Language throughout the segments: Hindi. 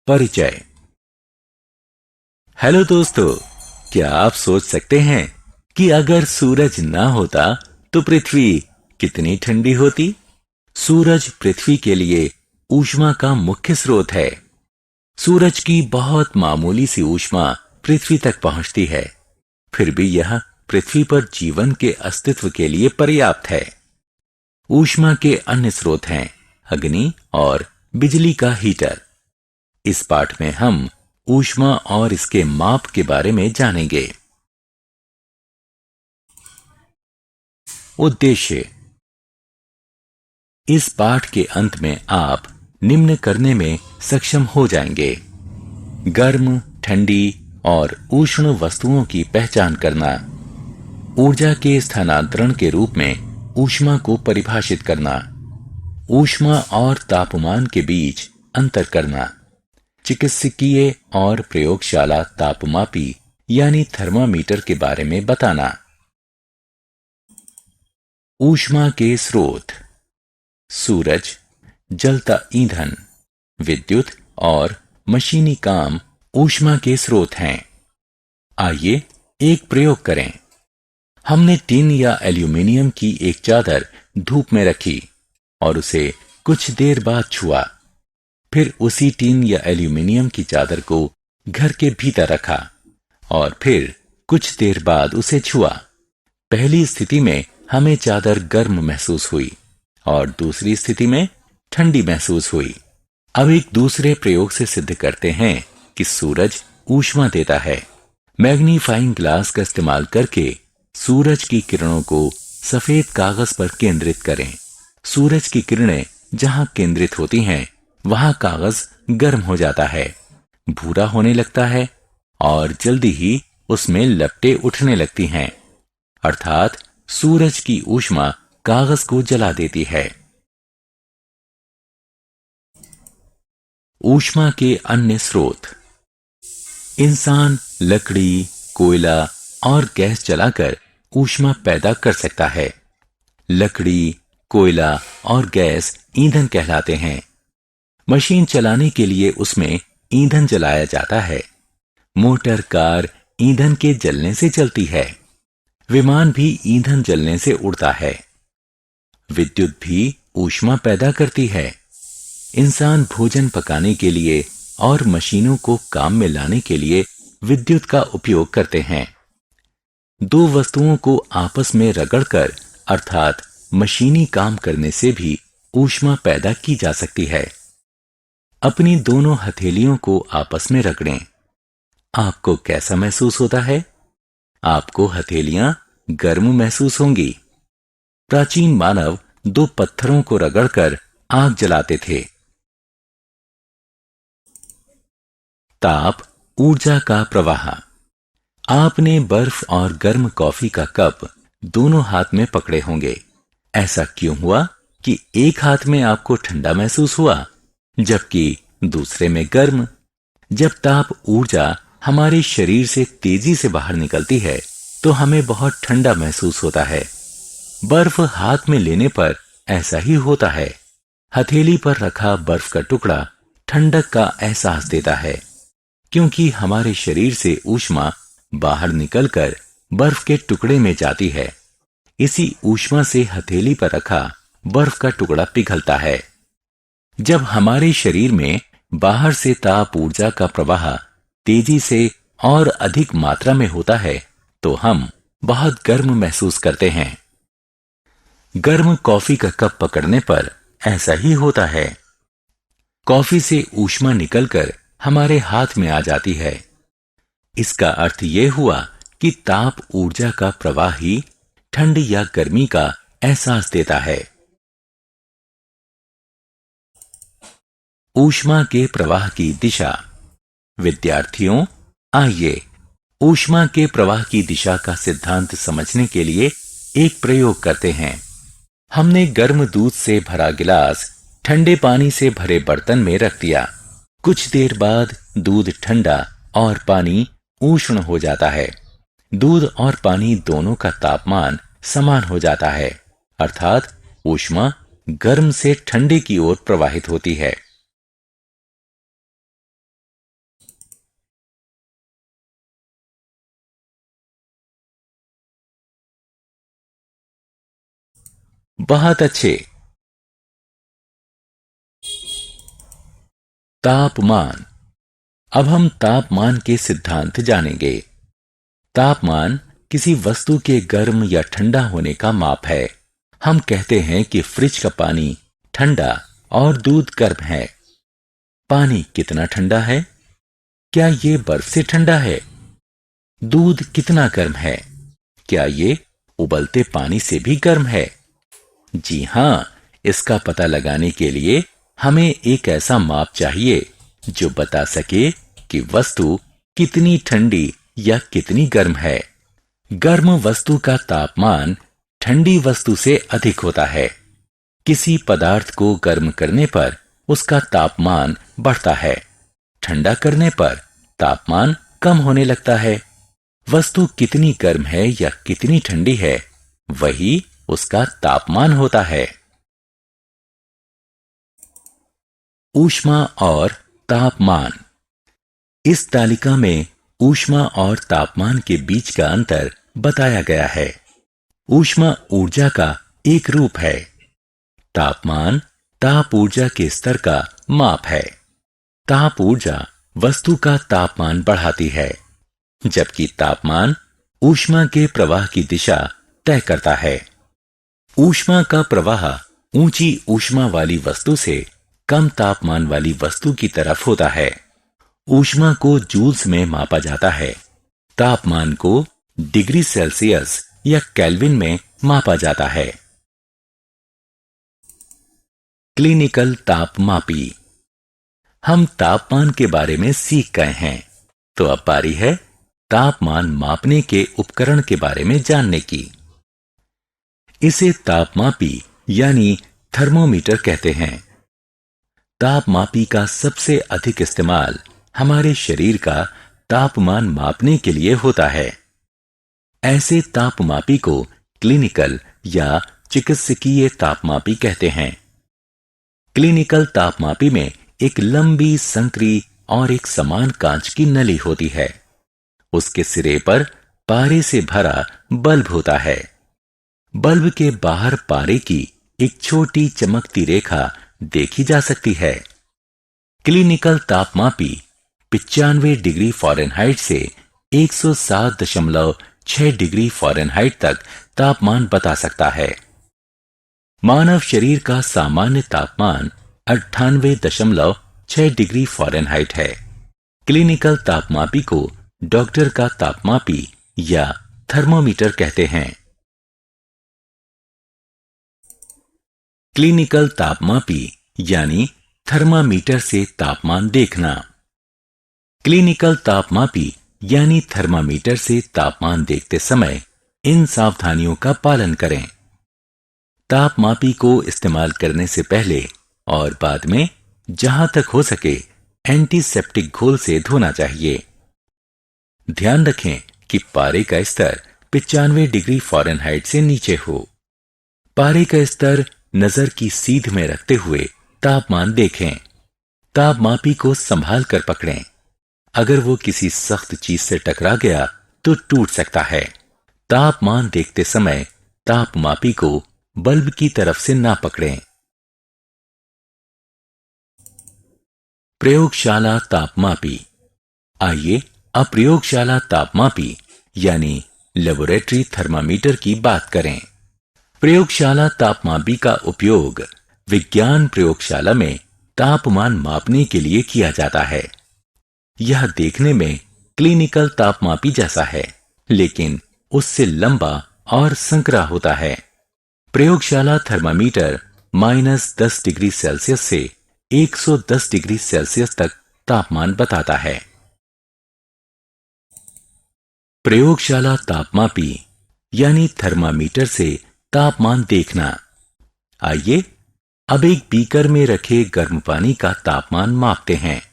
परिचय। हेलो दोस्तों, क्या आप सोच सकते हैं कि अगर सूरज ना होता तो पृथ्वी कितनी ठंडी होती? सूरज पृथ्वी के लिए ऊष्मा का मुख्य स्रोत है। सूरज की बहुत मामूली सी ऊष्मा पृथ्वी तक पहुंचती है, फिर भी यह पृथ्वी पर जीवन के अस्तित्व के लिए पर्याप्त है। ऊष्मा के अन्य स्रोत हैं अग्नि और बिजली का हीटर। इस पाठ में हम ऊष्मा और इसके माप के बारे में जानेंगे। उद्देश्य। इस पाठ के अंत में आप निम्न करने में सक्षम हो जाएंगे: गर्म, ठंडी और उष्ण वस्तुओं की पहचान करना, ऊर्जा के स्थानांतरण के रूप में ऊष्मा को परिभाषित करना, ऊष्मा और तापमान के बीच अंतर करना, चिकित्सकीय और प्रयोगशाला तापमापी यानी थर्मामीटर के बारे में बताना। ऊष्मा के स्रोत: सूरज, जलता ईंधन, विद्युत और मशीनी काम ऊष्मा के स्रोत हैं। आइए एक प्रयोग करें। हमने टिन या एल्यूमीनियम की एक चादर धूप में रखी और उसे कुछ देर बाद छुआ। फिर उसी टिन या एल्यूमीनियम की चादर को घर के भीतर रखा और फिर कुछ देर बाद उसे छुआ। पहली स्थिति में हमें चादर गर्म महसूस हुई और दूसरी स्थिति में ठंडी महसूस हुई। अब एक दूसरे प्रयोग से सिद्ध करते हैं कि सूरज ऊष्मा देता है। मैग्नीफाइंग ग्लास का इस्तेमाल करके सूरज की किरणों को सफेद कागज पर केंद्रित करें। सूरज की किरणें जहां केंद्रित होती हैं, वहां कागज गर्म हो जाता है, भूरा होने लगता है और जल्दी ही उसमें लपटें उठने लगती हैं। अर्थात सूरज की ऊष्मा कागज को जला देती है। ऊष्मा के अन्य स्रोत: इंसान लकड़ी, कोयला और गैस जलाकर ऊष्मा पैदा कर सकता है। लकड़ी, कोयला और गैस ईंधन कहलाते हैं। मशीन चलाने के लिए उसमें ईंधन जलाया जाता है। मोटर कार ईंधन के जलने से चलती है। विमान भी ईंधन जलने से उड़ता है। विद्युत भी ऊष्मा पैदा करती है। इंसान भोजन पकाने के लिए और मशीनों को काम में लाने के लिए विद्युत का उपयोग करते हैं। दो वस्तुओं को आपस में रगड़कर अर्थात मशीनी काम करने से भी ऊष्मा पैदा की जा सकती है। अपनी दोनों हथेलियों को आपस में रगड़ें। आपको कैसा महसूस होता है? आपको हथेलियां गर्म महसूस होंगी। प्राचीन मानव दो पत्थरों को रगड़कर आग जलाते थे। ताप ऊर्जा का प्रवाह। आपने बर्फ और गर्म कॉफी का कप दोनों हाथ में पकड़े होंगे। ऐसा क्यों हुआ कि एक हाथ में आपको ठंडा महसूस हुआ जबकि दूसरे में गर्म? जब ताप ऊर्जा हमारे शरीर से तेजी से बाहर निकलती है तो हमें बहुत ठंडा महसूस होता है। बर्फ हाथ में लेने पर ऐसा ही होता है। हथेली पर रखा बर्फ का टुकड़ा ठंडक का एहसास देता है, क्योंकि हमारे शरीर से ऊष्मा बाहर निकलकर बर्फ के टुकड़े में जाती है। इसी ऊष्मा से हथेली पर रखा बर्फ का टुकड़ा पिघलता है। जब हमारे शरीर में बाहर से ताप ऊर्जा का प्रवाह तेजी से और अधिक मात्रा में होता है तो हम बहुत गर्म महसूस करते हैं। गर्म कॉफी का कप पकड़ने पर ऐसा ही होता है। कॉफी से ऊष्मा निकलकर हमारे हाथ में आ जाती है। इसका अर्थ यह हुआ कि ताप ऊर्जा का प्रवाह ही ठंड या गर्मी का एहसास देता है। ऊष्मा के प्रवाह की दिशा। विद्यार्थियों, आइए ऊष्मा के प्रवाह की दिशा का सिद्धांत समझने के लिए एक प्रयोग करते हैं। हमने गर्म दूध से भरा गिलास ठंडे पानी से भरे बर्तन में रख दिया। कुछ देर बाद दूध ठंडा और पानी उष्ण हो जाता है। दूध और पानी दोनों का तापमान समान हो जाता है, अर्थात ऊष्मा गर्म से ठंडे की ओर प्रवाहित होती है। बहुत अच्छे। तापमान। अब हम तापमान के सिद्धांत जानेंगे। तापमान किसी वस्तु के गर्म या ठंडा होने का माप है। हम कहते हैं कि फ्रिज का पानी ठंडा और दूध गर्म है। पानी कितना ठंडा है? क्या ये बर्फ से ठंडा है? दूध कितना गर्म है? क्या ये उबलते पानी से भी गर्म है? जी हां, इसका पता लगाने के लिए हमें एक ऐसा माप चाहिए जो बता सके कि वस्तु कितनी ठंडी या कितनी गर्म है। गर्म वस्तु का तापमान ठंडी वस्तु से अधिक होता है। किसी पदार्थ को गर्म करने पर उसका तापमान बढ़ता है, ठंडा करने पर तापमान कम होने लगता है। वस्तु कितनी गर्म है या कितनी ठंडी है, वही उसका तापमान होता है। ऊष्मा और तापमान। इस तालिका में ऊष्मा और तापमान के बीच का अंतर बताया गया है। ऊष्मा ऊर्जा का एक रूप है। तापमान ताप ऊर्जा के स्तर का माप है। ताप ऊर्जा वस्तु का तापमान बढ़ाती है, जबकि तापमान ऊष्मा के प्रवाह की दिशा तय करता है। ऊष्मा का प्रवाह ऊंची ऊष्मा वाली वस्तु से कम तापमान वाली वस्तु की तरफ होता है। ऊष्मा को जूल्स में मापा जाता है। तापमान को डिग्री सेल्सियस या केल्विन में मापा जाता है। क्लिनिकल तापमापी। हम तापमान के बारे में सीख गए हैं, तो अब बारी है तापमान मापने के उपकरण के बारे में जानने की। इसे तापमापी यानी थर्मोमीटर कहते हैं। तापमापी का सबसे अधिक इस्तेमाल हमारे शरीर का तापमान मापने के लिए होता है। ऐसे तापमापी को क्लिनिकल या चिकित्सकीय तापमापी कहते हैं। क्लिनिकल तापमापी में एक लंबी संकरी और एक समान कांच की नली होती है। उसके सिरे पर पारे से भरा बल्ब होता है। बल्ब के बाहर पारे की एक छोटी चमकती रेखा देखी जा सकती है। क्लिनिकल तापमापी 95 डिग्री फ़ारेनहाइट से 107.6 डिग्री फ़ारेनहाइट तक तापमान बता सकता है। मानव शरीर का सामान्य तापमान 98.6 डिग्री फ़ारेनहाइट है। क्लिनिकल तापमापी को डॉक्टर का तापमापी या थर्मोमीटर कहते हैं। क्लिनिकल तापमापी यानी थर्मामीटर से तापमान देखना। क्लिनिकल तापमापी यानी थर्मामीटर से तापमान देखते समय इन सावधानियों का पालन करें। तापमापी को इस्तेमाल करने से पहले और बाद में जहां तक हो सके एंटीसेप्टिक घोल से धोना चाहिए। ध्यान रखें कि पारे का स्तर 95 डिग्री फ़ारेनहाइट से नीचे हो। पारे का स्तर नजर की सीध में रखते हुए तापमान देखें। तापमापी को संभाल कर पकड़ें। अगर वो किसी सख्त चीज से टकरा गया तो टूट सकता है। तापमान देखते समय तापमापी को बल्ब की तरफ से ना पकड़ें। प्रयोगशाला तापमापी। आइए अब प्रयोगशाला तापमापी यानी लेबोरेटरी थर्मामीटर की बात करें। प्रयोगशाला तापमापी का उपयोग विज्ञान प्रयोगशाला में तापमान मापने के लिए किया जाता है। यह देखने में क्लिनिकल तापमापी जैसा है, लेकिन उससे लंबा और संकरा होता है। प्रयोगशाला थर्मामीटर -10 डिग्री सेल्सियस से 110 डिग्री सेल्सियस तक तापमान बताता है। प्रयोगशाला तापमापी यानी थर्मामीटर से तापमान देखना। आइए अब एक बीकर में रखे गर्म पानी का तापमान मापते हैं।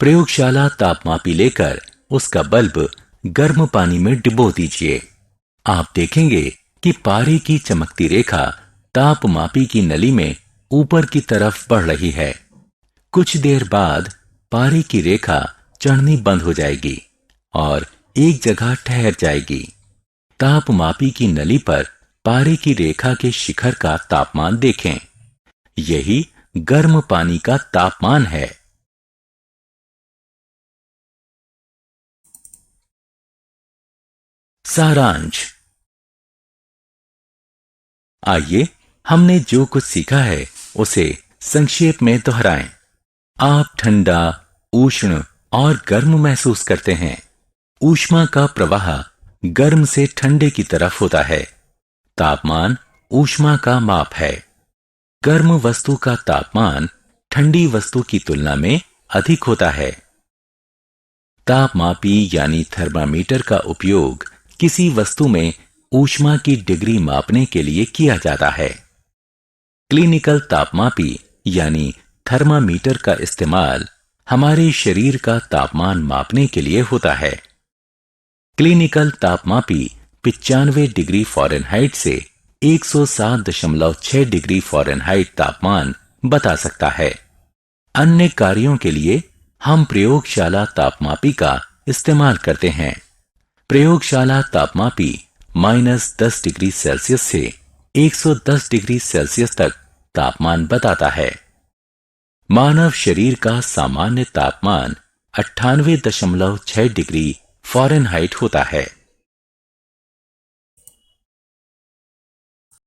प्रयोगशाला तापमापी लेकर उसका बल्ब गर्म पानी में डुबो दीजिए। आप देखेंगे कि पारे की चमकती रेखा तापमापी की नली में ऊपर की तरफ बढ़ रही है। कुछ देर बाद पारे की रेखा चढ़नी बंद हो जाएगी और एक जगह ठहर जाएगी। तापमापी की नली पर पारे की रेखा के शिखर का तापमान देखें। यही गर्म पानी का तापमान है। सारांश। आइए हमने जो कुछ सीखा है उसे संक्षेप में दोहराएं। आप ठंडा, उष्ण और गर्म महसूस करते हैं। ऊष्मा का प्रवाह गर्म से ठंडे की तरफ होता है। तापमान ऊष्मा का माप है। गर्म वस्तु का तापमान ठंडी वस्तु की तुलना में अधिक होता है। तापमापी यानी थर्मामीटर का उपयोग किसी वस्तु में ऊष्मा की डिग्री मापने के लिए किया जाता है। क्लिनिकल तापमापी यानी थर्मामीटर का इस्तेमाल हमारे शरीर का तापमान मापने के लिए होता है। क्लिनिकल तापमापी 95 डिग्री फ़ारेनहाइट से 107.6 डिग्री फ़ारेनहाइट तापमान बता सकता है। अन्य कार्यों के लिए हम प्रयोगशाला तापमापी का इस्तेमाल करते हैं। प्रयोगशाला तापमापी -10 डिग्री सेल्सियस से 110 डिग्री सेल्सियस तक तापमान बताता है। मानव शरीर का सामान्य तापमान 98.6 डिग्री फ़ारेनहाइट होता है।